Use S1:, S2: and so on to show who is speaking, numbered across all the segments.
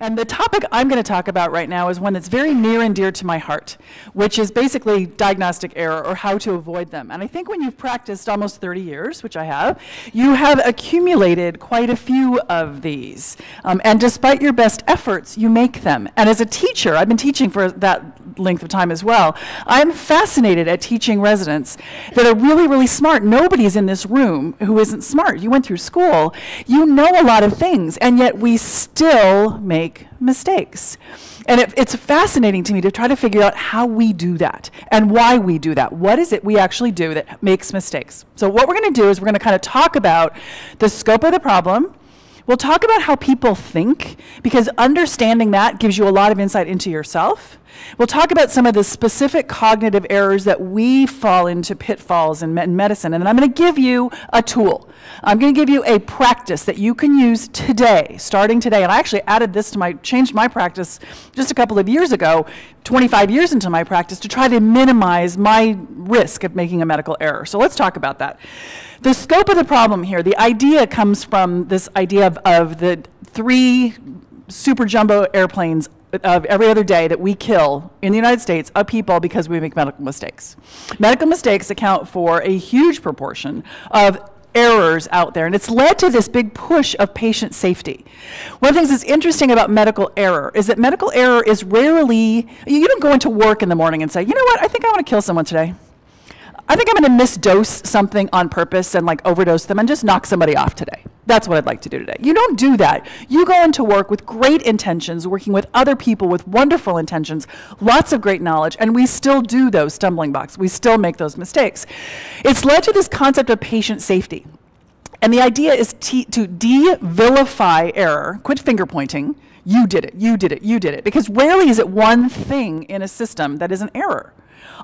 S1: And the topic I'm going to talk about right now is one that's very near and dear to my heart, which is basically diagnostic error or how to avoid them. And I think when you've practiced almost 30 years, which I have, you have accumulated quite a few of these. And despite your best efforts, you make them. And as a teacher, I've been teaching for that length of time as well, I'm fascinated at teaching residents that are really, really smart. Nobody's in this room who isn't smart. You went through school, you know a lot of things, and yet we still make mistakes. And it's fascinating to me to try to figure out how we do that and why we do that. What is it we actually do that makes mistakes? So what we're going to do is we're going to kind of talk about the scope of the problem. We'll talk about how people think, because understanding that gives you a lot of insight into yourself. We'll talk about some of the specific cognitive errors that we fall into pitfalls in medicine, and then I'm going to give you a tool. I'm going to give you a practice that you can use today, starting today. And I actually added this to changed my practice just a couple of years ago, 25 years into my practice, to try to minimize my risk of making a medical error. So let's talk about that. The scope of the problem here, the idea comes from this idea of the 3 super jumbo airplanes of every other day that we kill in the United States of people because we make medical mistakes. Medical mistakes account for a huge proportion of errors out there, and it's led to this big push of patient safety. One of the things that's interesting about medical error is that medical error is rarely, you don't go into work in the morning and say, you know what, I think I want to kill someone today. I think I'm going to misdose something on purpose and overdose them and just knock somebody off today. That's what I'd like to do today. You don't do that. You go into work with great intentions, working with other people with wonderful intentions, lots of great knowledge, and we still do those stumbling blocks. We still make those mistakes. It's led to this concept of patient safety. And the idea is to de-vilify error, quit finger pointing, you did it, you did it, you did it, because rarely is it one thing in a system that is an error.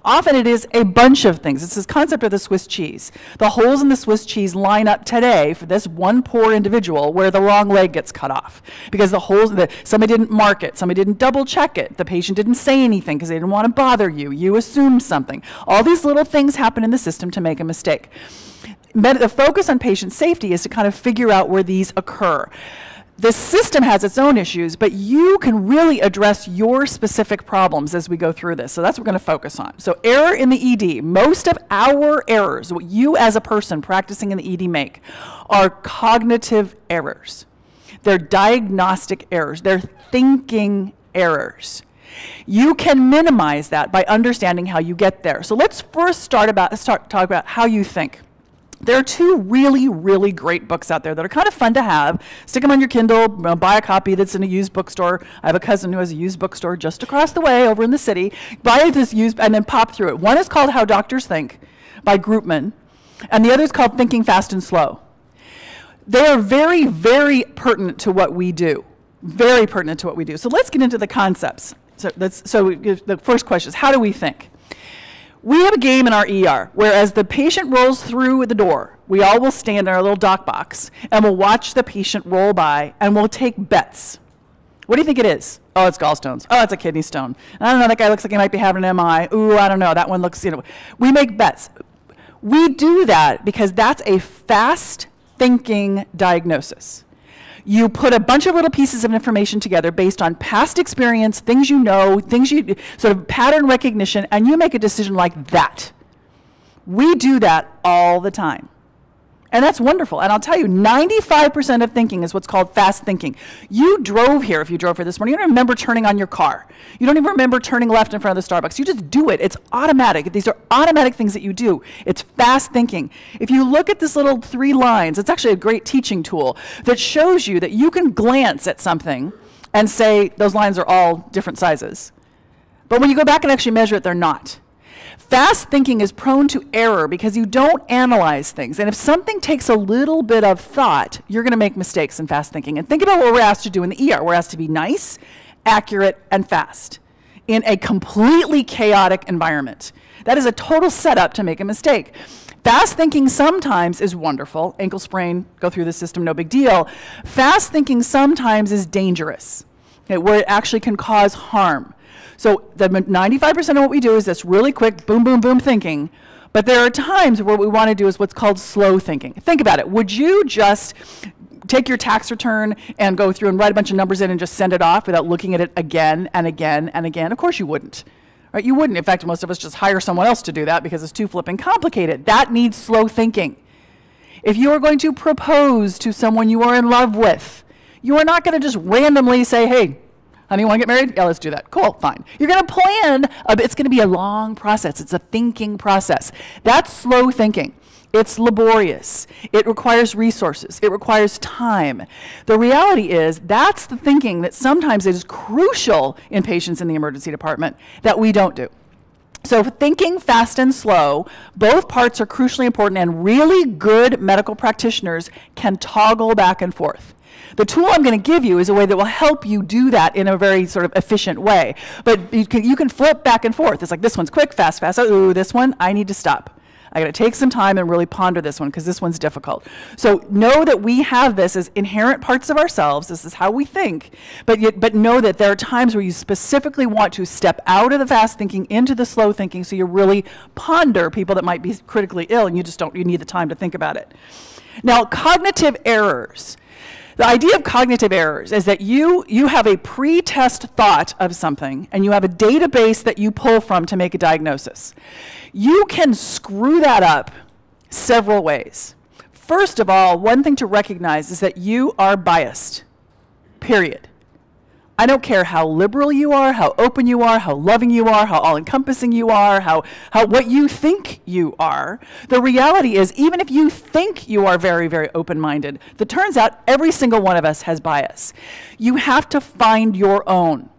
S1: Often it is a bunch of things. It's this concept of the Swiss cheese. The holes in the Swiss cheese line up today for this one poor individual where the wrong leg gets cut off. Because the holes, somebody didn't mark it, somebody didn't double check it, the patient didn't say anything because they didn't want to bother you, you assumed something. All these little things happen in the system to make a mistake. The focus on patient safety is to kind of figure out where these occur. The system has its own issues, but you can really address your specific problems as we go through this. So that's what we're going to focus on. So error in the ED. Most of our errors, what you as a person practicing in the ED make, are cognitive errors. They're diagnostic errors. They're thinking errors. You can minimize that by understanding how you get there. So let's first talk about how you think. There are 2 really, really great books out there that are kind of fun to have. Stick them on your Kindle, buy a copy that's in a used bookstore. I have a cousin who has a used bookstore just across the way over in the city. Buy this used and then pop through it. One is called How Doctors Think by Groupman, and the other is called Thinking Fast and Slow. They are very, very pertinent to what we do. Very pertinent to what we do. So let's get into the concepts. So the first question is, how do we think? We have a game in our ER where as the patient rolls through the door, we all will stand in our little doc box and we'll watch the patient roll by and we'll take bets. What do you think it is? Oh, it's gallstones. Oh, it's a kidney stone. I don't know, that guy looks like he might be having an MI. Ooh, I don't know, that one looks, We make bets. We do that because that's a fast thinking diagnosis. You put a bunch of little pieces of information together based on past experience, things you know, sort of pattern recognition, and you make a decision like that. We do that all the time. And that's wonderful. And I'll tell you, 95% of thinking is what's called fast thinking. You drove here, if you drove here this morning, you don't remember turning on your car. You don't even remember turning left in front of the Starbucks. You just do it. It's automatic. These are automatic things that you do. It's fast thinking. If you look at this little 3 lines, it's actually a great teaching tool that shows you that you can glance at something and say those lines are all different sizes. But when you go back and actually measure it, they're not. Fast thinking is prone to error because you don't analyze things. And if something takes a little bit of thought, you're going to make mistakes in fast thinking. And think about what we're asked to do in the ER. We're asked to be nice, accurate, and fast in a completely chaotic environment. That is a total setup to make a mistake. Fast thinking sometimes is wonderful. Ankle sprain, go through the system, no big deal. Fast thinking sometimes is dangerous, where it actually can cause harm. So the 95% of what we do is this really quick, boom, boom, boom thinking. But there are times where what we want to do is what's called slow thinking. Think about it. Would you just take your tax return and go through and write a bunch of numbers in and just send it off without looking at it again and again and again? Of course you wouldn't. Right? You wouldn't. In fact, most of us just hire someone else to do that because it's too flipping complicated. That needs slow thinking. If you are going to propose to someone you are in love with, you are not going to just randomly say, hey, honey, you want to get married? Yeah, let's do that. Cool, fine. You're going to plan. It's going to be a long process. It's a thinking process. That's slow thinking. It's laborious. It requires resources. It requires time. The reality is that's the thinking that sometimes is crucial in patients in the emergency department that we don't do. So thinking fast and slow, both parts are crucially important, and really good medical practitioners can toggle back and forth. The tool I'm going to give you is a way that will help you do that in a very sort of efficient way. But you can flip back and forth. It's like this one's quick, fast, fast. Ooh, this one, I need to stop. I got to take some time and really ponder this one because this one's difficult. So know that we have this as inherent parts of ourselves. This is how we think. But know that there are times where you specifically want to step out of the fast thinking into the slow thinking, so you really ponder people that might be critically ill and you need the time to think about it. Now, cognitive errors. The idea of cognitive errors is that you have a pre-test thought of something and you have a database that you pull from to make a diagnosis. You can screw that up several ways. First of all, one thing to recognize is that you are biased, period. I don't care how liberal you are, how open you are, how loving you are, how all-encompassing you are, how what you think you are. The reality is, even if you think you are very, very open-minded, it turns out every single one of us has bias. You have to find your own.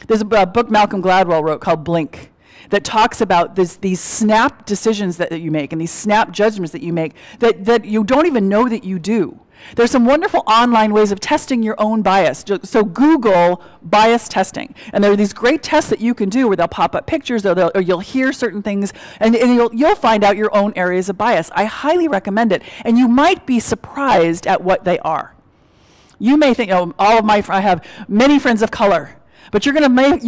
S1: There's a book Malcolm Gladwell wrote called Blink that talks about these snap decisions that you make and these snap judgments that you make that you don't even know that you do. There's some wonderful online ways of testing your own bias. So Google bias testing. And there are these great tests that you can do where they'll pop up pictures or you'll hear certain things and you'll find out your own areas of bias. I highly recommend it. And you might be surprised at what they are. You may think, I have many friends of color. But you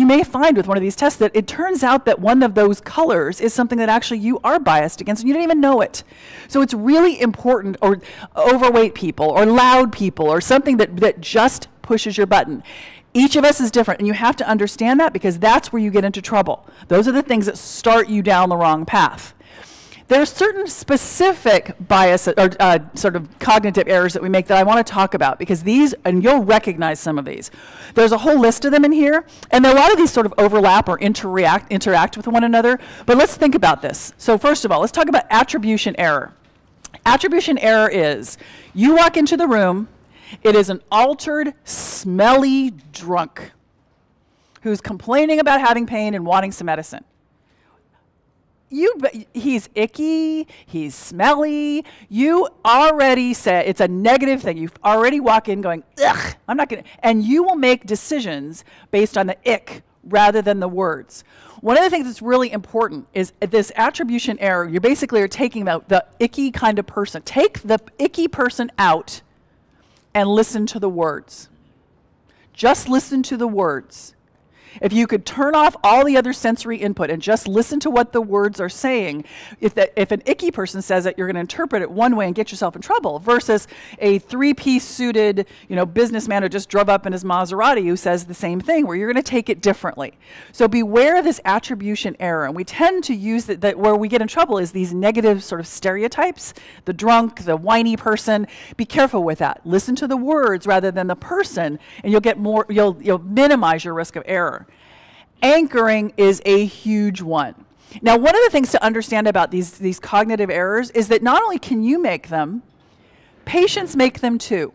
S1: may find with one of these tests that it turns out that one of those colors is something that actually you are biased against and you didn't even know it. So it's really important, or overweight people or loud people or something that just pushes your button. Each of us is different, and you have to understand that because that's where you get into trouble. Those are the things that start you down the wrong path. There are certain specific bias or sort of cognitive errors that we make that I want to talk about because these, and you'll recognize some of these. There's a whole list of them in here, and a lot of these sort of overlap or interact with one another, but let's think about this. So first of all, let's talk about attribution error. Attribution error is, you walk into the room, it is an altered, smelly drunk who's complaining about having pain and wanting some medicine. He's icky, he's smelly. You already said it's a negative thing. You already walk in going, ugh, I'm not going to, and you will make decisions based on the ick rather than the words. One of the things that's really important is this attribution error. You basically are taking the icky kind of person. Take the icky person out and listen to the words. Just listen to the words. If you could turn off all the other sensory input and just listen to what the words are saying, if an icky person says it, you're going to interpret it one way and get yourself in trouble, versus a three-piece suited, businessman who just drove up in his Maserati who says the same thing, where you're going to take it differently. So beware of this attribution error. And we tend to use that where we get in trouble is these negative sort of stereotypes, the drunk, the whiny person. Be careful with that. Listen to the words rather than the person, and you'll minimize your risk of error. Anchoring is a huge one. Now, one of the things to understand about these cognitive errors is that not only can you make them, patients make them too.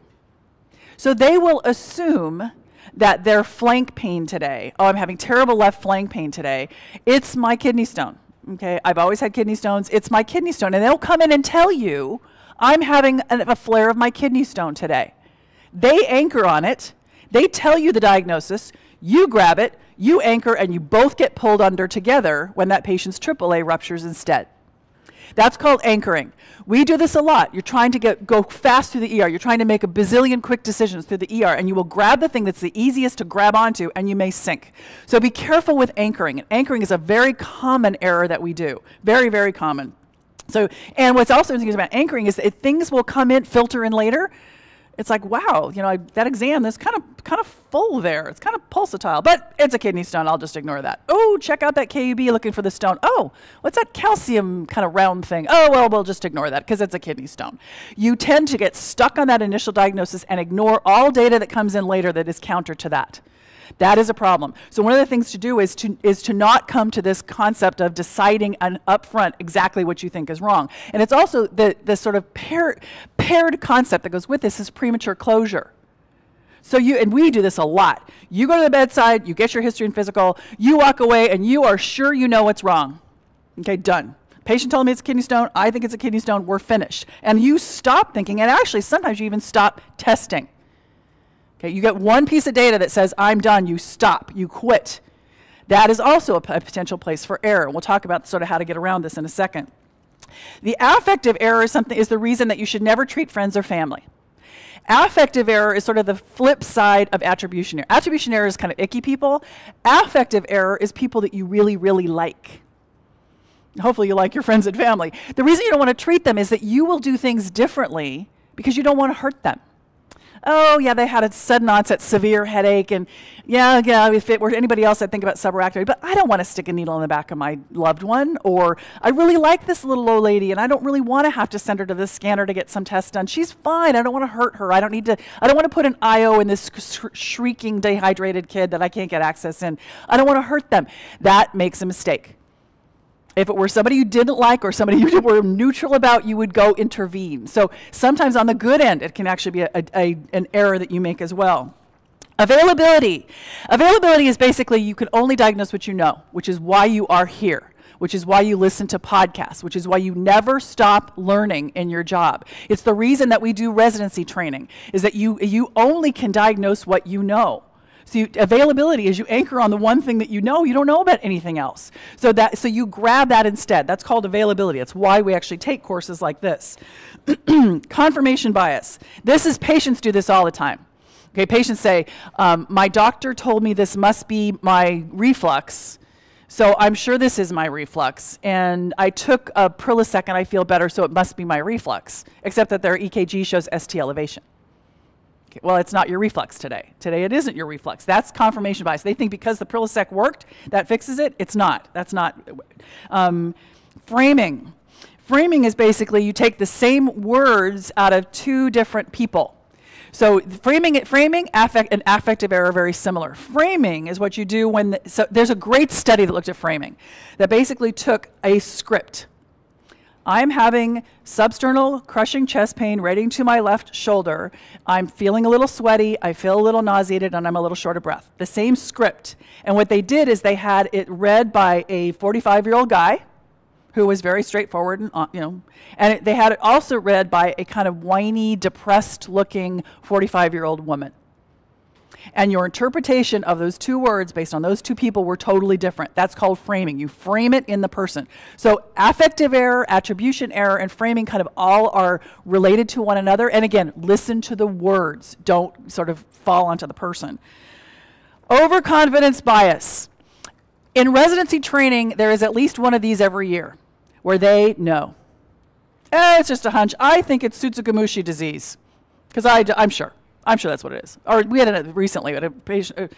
S1: So they will assume that their flank pain today, I'm having terrible left flank pain today, it's my kidney stone. Okay, I've always had kidney stones, it's my kidney stone. And they'll come in and tell you, I'm having a flare of my kidney stone today. They anchor on it, they tell you the diagnosis, you grab it, you anchor, and you both get pulled under together when that patient's AAA ruptures instead. That's called anchoring. We do this a lot. You're trying to go fast through the ER. You're trying to make a bazillion quick decisions through the ER, and you will grab the thing that's the easiest to grab onto, and you may sink. So be careful with anchoring. And anchoring is a very common error that we do. Very, very common. So, and what's also interesting about anchoring is that things will come in, filter in later. It's like, wow, that exam, that's kind of full there. It's kind of pulsatile, but it's a kidney stone. I'll just ignore that. Oh, check out that KUB looking for the stone. Oh, what's that calcium kind of round thing? Oh, well, we'll just ignore that because it's a kidney stone. You tend to get stuck on that initial diagnosis and ignore all data that comes in later that is counter to that. That is a problem. So one of the things to do is to not come to this concept of deciding upfront exactly what you think is wrong. And it's also the sort of paired concept that goes with this is premature closure. So and we do this a lot. You go to the bedside, you get your history and physical, you walk away and you are sure you know what's wrong. Okay, done. Patient told me it's a kidney stone, I think it's a kidney stone, we're finished. And you stop thinking, and actually sometimes you even stop testing. Okay, you get one piece of data that says, I'm done, you stop, you quit. That is also a potential place for error. We'll talk about sort of how to get around this in a second. The affective error is the reason that you should never treat friends or family. Affective error is sort of the flip side of attribution error. Attribution error is kind of icky people. Affective error is people that you really, really like. Hopefully you like your friends and family. The reason you don't want to treat them is that you will do things differently because you don't want to hurt them. Oh, yeah, they had a sudden onset severe headache, and yeah, if it were anybody else, I'd think about subarachnoid, but I don't want to stick a needle in the back of my loved one, or I really like this little old lady, and I don't really want to have to send her to the scanner to get some tests done. She's fine. I don't want to hurt her. I don't want to put an IO in this shrieking, dehydrated kid that I can't get access in. I don't want to hurt them. That makes a mistake. If it were somebody you didn't like or somebody you were neutral about, you would go intervene. So sometimes on the good end, it can actually be an error that you make as well. Availability. Availability is basically you can only diagnose what you know, which is why you are here, which is why you listen to podcasts, which is why you never stop learning in your job. It's the reason that we do residency training, is that you only can diagnose what you know. So availability is you anchor on the one thing that you don't know about anything else. So you grab that instead. That's called availability. It's why we actually take courses like this. Confirmation bias. Patients do this all the time. Okay, patients say, my doctor told me this must be my reflux, so I'm sure this is my reflux. And I took a Prilosec and I feel better, so it must be my reflux, except that their EKG shows ST elevation. Well, it's not your reflux today. Today it isn't your reflux. That's confirmation bias. They think because the Prilosec worked, that fixes it. It's not. That's not. Framing. Framing is basically you take the same words out of two different people. So framing, affect, and affective error are very similar. Framing is what you do so there's a great study that looked at framing that basically took a script. I'm having substernal crushing chest pain right to my left shoulder. I'm feeling a little sweaty, I feel a little nauseated, and I'm a little short of breath. The same script. And what they did is they had it read by a 45-year-old guy who was very straightforward, and they had it also read by a kind of whiny, depressed-looking 45-year-old woman. And your interpretation of those two words based on those two people were totally different. That's called framing. You frame it in the person. So affective error, attribution error, and framing kind of all are related to one another. And again, listen to the words. Don't sort of fall onto the person. Overconfidence bias. In residency training, there is at least one of these every year where they know. It's just a hunch. I think it's Tsutsugamushi disease because I'm sure. I'm sure that's what it is. Or we had it recently, a patient,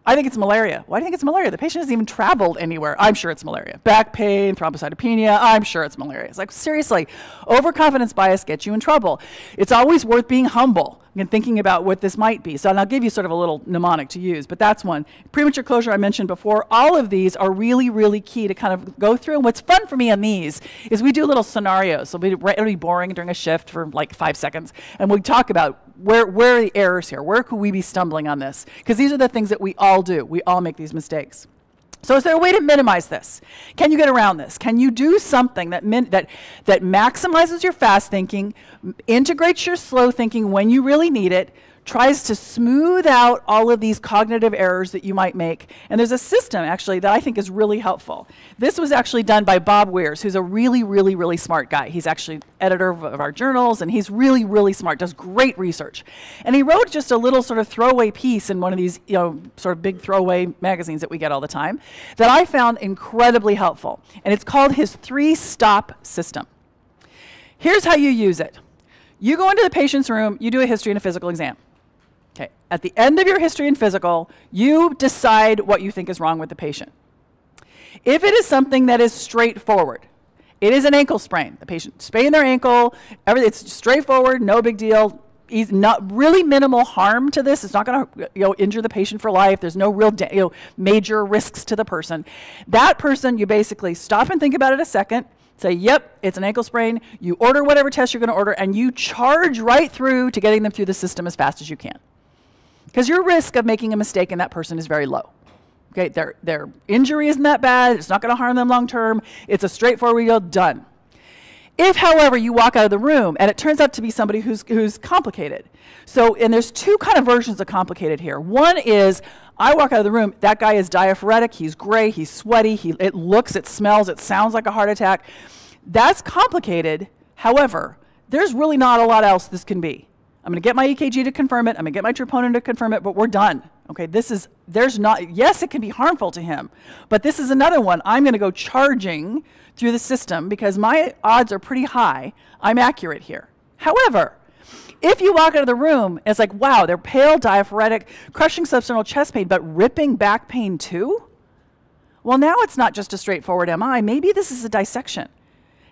S1: I think it's malaria. Why do you think it's malaria? The patient hasn't even traveled anywhere. I'm sure it's malaria. Back pain, thrombocytopenia, I'm sure it's malaria. It's like, seriously, overconfidence bias gets you in trouble. It's always worth being humble and thinking about what this might be. So and I'll give you sort of a little mnemonic to use, but that's one. Premature closure I mentioned before. All of these are really, really key to kind of go through. And what's fun for me on these is we do little scenarios. So it'll be boring during a shift for like 5 seconds. And we talk about where are the errors here? Where could we be stumbling on this? Because these are the things that we all do. We all make these mistakes. So is there a way to minimize this? Can you get around this? Can you do something that maximizes your fast thinking, integrates your slow thinking when you really need it, tries to smooth out all of these cognitive errors that you might make? And there's a system, actually, that I think is really helpful. This was actually done by Bob Weers, who's a really, really, really smart guy. He's actually editor of our journals, and he's really, really smart, does great research. And he wrote just a little sort of throwaway piece in one of these, sort of big throwaway magazines that we get all the time that I found incredibly helpful. And it's called his 3-stop system. Here's how you use it. You go into the patient's room, you do a history and a physical exam. Okay. At the end of your history and physical, you decide what you think is wrong with the patient. If it is something that is straightforward, it is an ankle sprain. The patient sprained their ankle, it's straightforward, no big deal. Not really minimal harm to this. It's not going to injure the patient for life. There's no real major risks to the person. That person, you basically stop and think about it a second, say, yep, it's an ankle sprain. You order whatever test you're going to order, and you charge right through to getting them through the system as fast as you can. Because your risk of making a mistake in that person is very low. Okay, their injury isn't that bad. It's not going to harm them long term. It's a straightforward deal, done. If, however, you walk out of the room and it turns out to be somebody who's complicated. So, and there's two kind of versions of complicated here. One is, I walk out of the room, that guy is diaphoretic, he's gray, he's sweaty, it looks, it smells, it sounds like a heart attack. That's complicated. However, there's really not a lot else this can be. I'm going to get my EKG to confirm it. I'm going to get my troponin to confirm it, but we're done. Okay, yes, it can be harmful to him, but this is another one. I'm going to go charging through the system because my odds are pretty high. I'm accurate here. However, if you walk out of the room, it's like, wow, they're pale, diaphoretic, crushing substernal chest pain, but ripping back pain too? Well, now it's not just a straightforward MI. Maybe this is a dissection.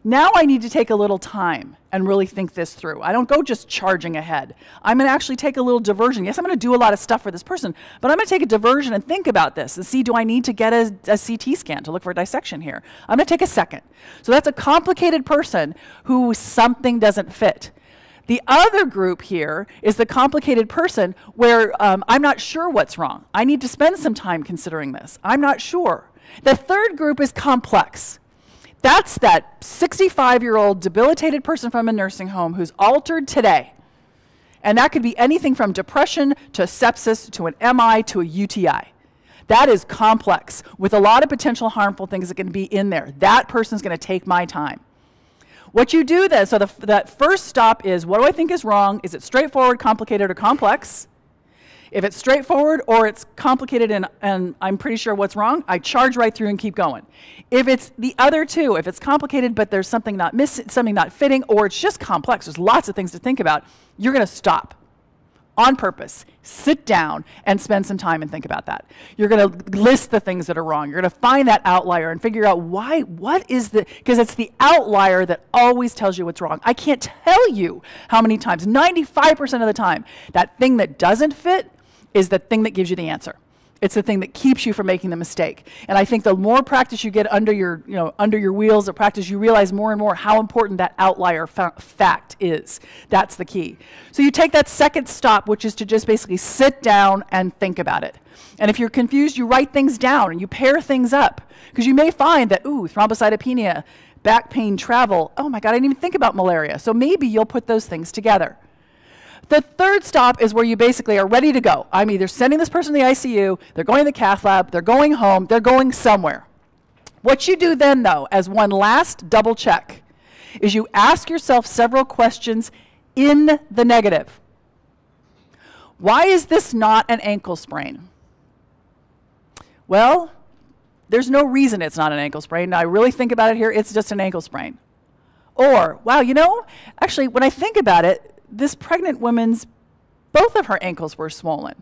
S1: Now I need to take a little time and really think this through. I don't go just charging ahead. I'm going to actually take a little diversion. Yes, I'm going to do a lot of stuff for this person, but I'm going to take a diversion and think about this and see, do I need to get a CT scan to look for a dissection here? I'm going to take a second. So that's a complicated person who something doesn't fit. The other group here is the complicated person where I'm not sure what's wrong. I need to spend some time considering this. I'm not sure. The third group is complex. That's that 65-year-old debilitated person from a nursing home who's altered today. And that could be anything from depression to sepsis to an MI to a UTI. That is complex with a lot of potential harmful things that can be in there. That person's going to take my time. What you do then, so that first stop is, what do I think is wrong? Is it straightforward, complicated, or complex? If it's straightforward or it's complicated and I'm pretty sure what's wrong, I charge right through and keep going. If it's the other two, if it's complicated but there's something not missing, something not fitting, or it's just complex, there's lots of things to think about, you're going to stop on purpose, sit down and spend some time and think about that. You're going to list the things that are wrong. You're going to find that outlier and figure out because it's the outlier that always tells you what's wrong. I can't tell you how many times, 95% of the time, that thing that doesn't fit is the thing that gives you the answer. It's the thing that keeps you from making the mistake. And I think the more practice you get under your wheels of practice, you realize more and more how important that outlier fact is. That's the key. So you take that second stop, which is to just basically sit down and think about it. And if you're confused, you write things down and you pair things up. Because you may find that, thrombocytopenia, back pain, travel, oh my God, I didn't even think about malaria. So maybe you'll put those things together. The third stop is where you basically are ready to go. I'm either sending this person to the ICU, they're going to the cath lab, they're going home, they're going somewhere. What you do then, though, as one last double check, is you ask yourself several questions in the negative. Why is this not an ankle sprain? Well, there's no reason it's not an ankle sprain. Now, I really think about it here, it's just an ankle sprain. Or, wow, actually, when I think about it, this pregnant woman's, both of her ankles were swollen.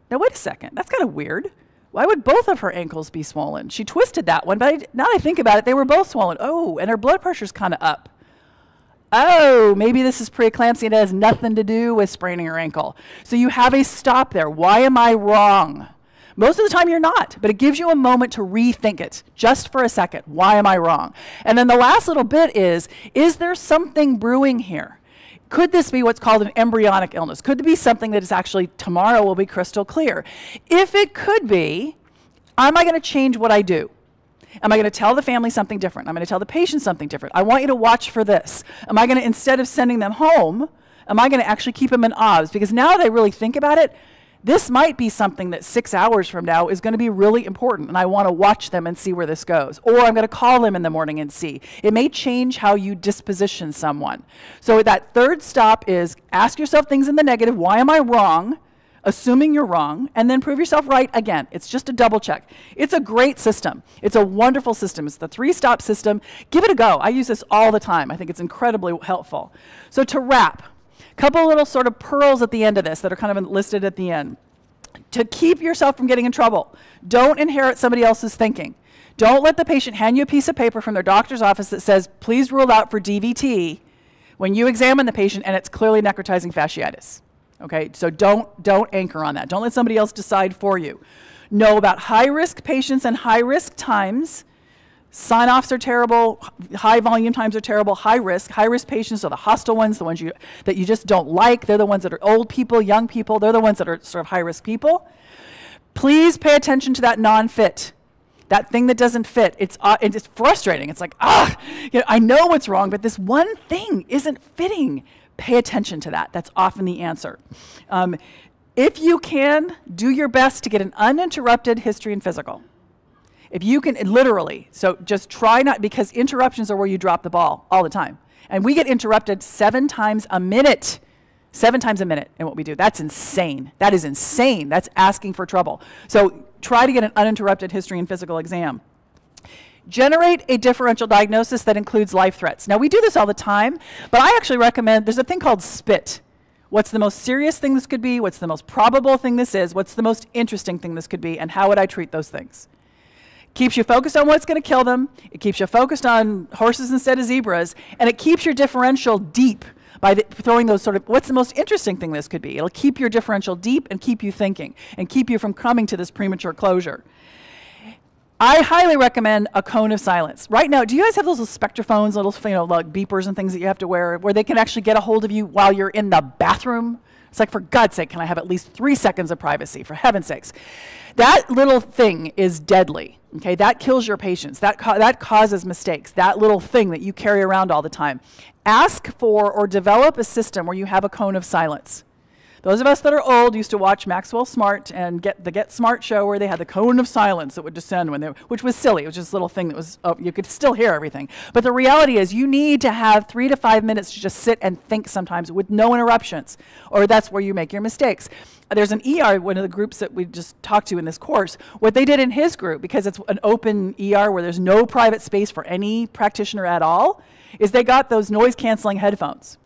S1: Now, wait a second. That's kind of weird. Why would both of her ankles be swollen? She twisted that one, but now that I think about it, they were both swollen. Oh, and her blood pressure's kind of up. Oh, maybe this is preeclampsia and it has nothing to do with spraining her ankle. So you have a stop there. Why am I wrong? Most of the time you're not, but it gives you a moment to rethink it just for a second. Why am I wrong? And then the last little bit is there something brewing here? Could this be what's called an embryonic illness? Could it be something that is actually tomorrow will be crystal clear? If it could be, am I going to change what I do? Am I going to tell the family something different? I'm going to tell the patient something different. I want you to watch for this. Am I going to, instead of sending them home, am I going to actually keep them in OBS? Because now that I really think about it, this might be something that 6 hours from now is going to be really important, and I want to watch them and see where this goes. Or I'm going to call them in the morning and see. It may change how you disposition someone. So that third stop is ask yourself things in the negative. Why am I wrong? assuming you're wrong, and then prove yourself right again. It's just a double check. It's a great system. It's a wonderful system. It's the 3-stop system. Give it a go. I use this all the time. I think it's incredibly helpful. So to wrap, a couple little sort of pearls at the end of this that are kind of listed at the end. To keep yourself from getting in trouble, don't inherit somebody else's thinking. Don't let the patient hand you a piece of paper from their doctor's office that says, please rule out for DVT when you examine the patient and it's clearly necrotizing fasciitis. Okay, so don't anchor on that. Don't let somebody else decide for you. Know about high-risk patients and high-risk times. Sign-offs are terrible. High-volume times are terrible. High-risk patients are the hostile ones, the ones that you just don't like. They're the ones that are old people, young people. They're the ones that are sort of high-risk people. Please pay attention to that non-fit. That thing that doesn't fit. It's frustrating. It's like, I know what's wrong, but this one thing isn't fitting. Pay attention to that. That's often the answer. If you can, do your best to get an uninterrupted history and physical. If you can, literally, so just try not, because interruptions are where you drop the ball all the time. And we get interrupted 7 times a minute. 7 times a minute in what we do. That's insane. That is insane. That's asking for trouble. So try to get an uninterrupted history and physical exam. Generate a differential diagnosis that includes life threats. Now, we do this all the time, but I actually recommend, there's a thing called SPIT. What's the most serious thing this could be? What's the most probable thing this is? What's the most interesting thing this could be? And how would I treat those things? Keeps you focused on what's going to kill them. It keeps you focused on horses instead of zebras. And it keeps your differential deep by throwing those sort of, what's the most interesting thing this could be? It'll keep your differential deep and keep you thinking and keep you from coming to this premature closure. I highly recommend a cone of silence. Right now, do you guys have those little spectrophones, little like beepers and things that you have to wear where they can actually get a hold of you while you're in the bathroom? It's like, for God's sake, can I have at least 3 seconds of privacy, for heaven's sakes? That little thing is deadly. Okay, that kills your patients. That causes mistakes. That little thing that you carry around all the time. Ask for or develop a system where you have a cone of silence. Those of us that are old used to watch Maxwell Smart and the Get Smart show where they had the cone of silence that would descend which was silly. It was just a little thing that was, you could still hear everything. But the reality is you need to have 3 to 5 minutes to just sit and think sometimes with no interruptions, or that's where you make your mistakes. There's an ER, one of the groups that we just talked to in this course, what they did in his group, because it's an open ER where there's no private space for any practitioner at all, is they got those noise-canceling headphones.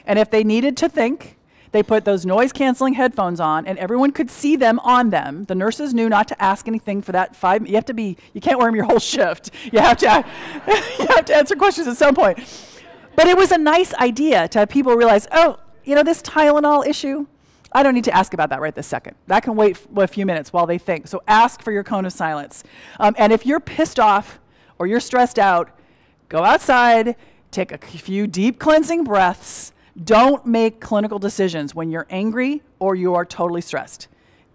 S1: And if they needed to think, they put those noise-canceling headphones on, and everyone could see them on them. The nurses knew not to ask anything for that 5 minutes. You can't wear them your whole shift. You have to answer questions at some point. But it was a nice idea to have people realize, this Tylenol issue, I don't need to ask about that right this second. That can wait a few minutes while they think. So ask for your cone of silence. And if you're pissed off or you're stressed out, go outside, take a few deep cleansing breaths. Don't make clinical decisions when you're angry or you are totally stressed.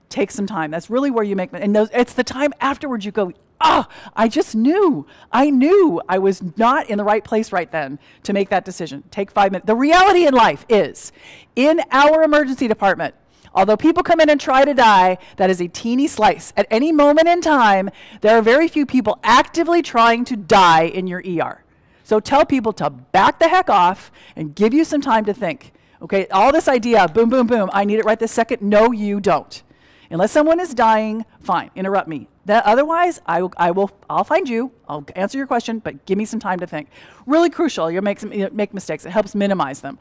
S1: Take some time. That's really where you make, it's the time afterwards you go, I just knew. I knew I was not in the right place right then to make that decision. Take 5 minutes. The reality in life is, in our emergency department, although people come in and try to die, that is a teeny slice. At any moment in time, there are very few people actively trying to die in your ER. So tell people to back the heck off and give you some time to think. Okay, all this idea, boom, boom, boom, I need it right this second. No, you don't. Unless someone is dying, fine, interrupt me. Otherwise, I'll find you, I'll answer your question, but give me some time to think. Really crucial, you'll make mistakes. It helps minimize them.